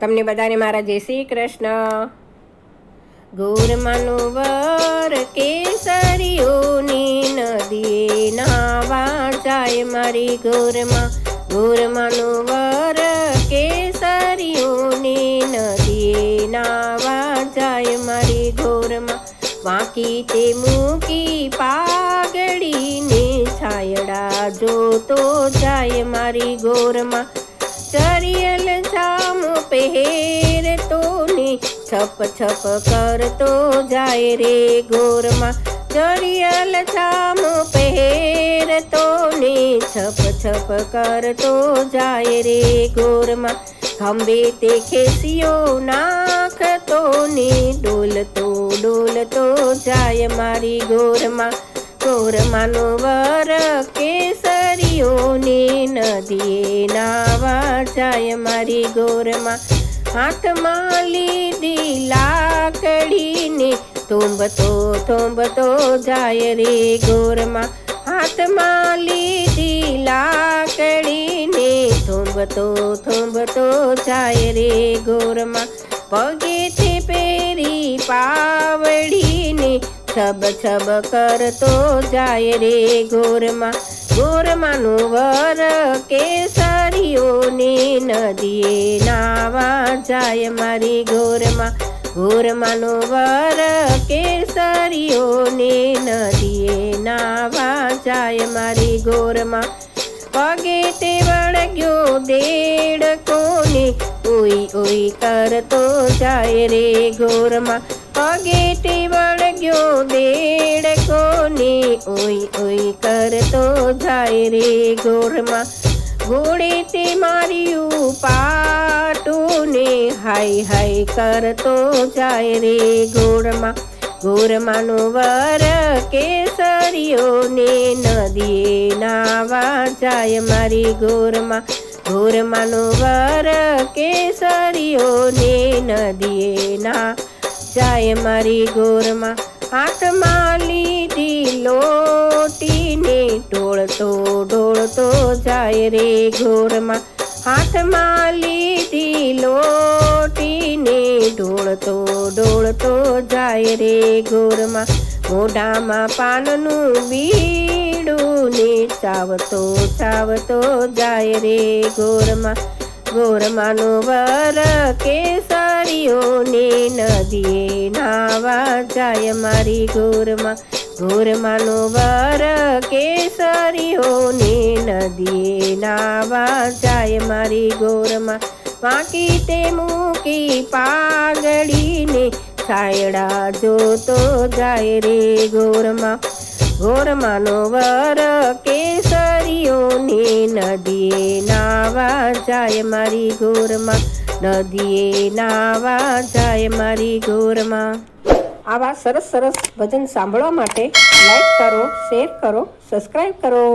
તમને બધાને મારા જય શ્રી કૃષ્ણ। ગોરમાનું વર કેસરીઓની નદીએ નાવા જાય મારી ગોરમાં। ગોરમાનું વર કેસરીઓની નદીએ નાવા જાય મારી ગોરમાં। વાંકી તે મૂકી પાઘડીને છાયડા જોતો જાય મારી ગોરમાં। ચરિયલ જામો પહેરતો ને છપ છપ કરતો જાય રે ગોરમાં। ચરિયલ જામો પહેરતો ને છપ છપ કરતો જાય રે ગોરમાં। ખંભે તે ખેસિયો નાખતો ને ડોલતો ડોલતો જાય મારી ગોરમાં। ગોરમાનો વર કેસરીઓની નદીએ નાવા જાય મારી ગોરમાં। હાથમાં લીધી લાકડીને થોંભતો થોંભતો જાય રે ગોરમાં। હાથમાં લીધી લાકડીને થોંભતો થોંભતો જાય રે ગોરમાં। પગેથી પહેરી પાવડીને છબ છબ કરતો જાય રે ગોરમાં। ગોરમાનું વર કેસરીઓની નદીએ નાવા જાય મારી ગોરમાં। ગોરમાનું વર કેસરીઓની નદીએ નાવા જાય મારી ગોરમાં। પગે તે વળગ્યો દેડકોને ઓઈ ઓઈ કરતો જાય રે ગોરમાં। પગે તે વળગ્યો દેડકોને ઓઈ ઓઈ કરતો જાય રે ગોરમાં। ઘોડે તે માર્યું પાટુને હાય હાય કરતો જાય રે ગોરમાં। ગોરમાનું વર કેસરીઓની નદીએ નાવા જાય મારી ગોરમાં। ગોરમાનું વર કેસરીઓની નદીએ ના જાય મારી ગોરમાં। હાથમાં લીધી લોટીને ઢોળતો ઢોળતો જાય રે ગોરમાં। હાથમાં લીધી લોટીને ઢોળતો ઢોળતો જાય રે ગોરમાં। મોઢામાં પાનનું બીડું ને ચાવતો ચાવતો જાય રે ગોરમાં। ગોરમાનું વર કેસરીઓની નદીએ નાવા જાય મારી ગોરમાં। ગોરમાનું વર કેસરીઓની નદીએ નાવા જાય મારી ગોરમાં। વાંકી તે મૂકી પાઘડીને છાયડા જોતો જાય રે ગોરમાં। ગોરમાનો વર કેસરીઓની નદીએ નાવા જાય મારી ગોરમાં। નદીએ નાવા જાય મારી ગોરમાં। આવા સરસ સરસ ભજન સાંભળવા માટે લાઈક કરો, શેર કરો, સબસ્ક્રાઈબ કરો।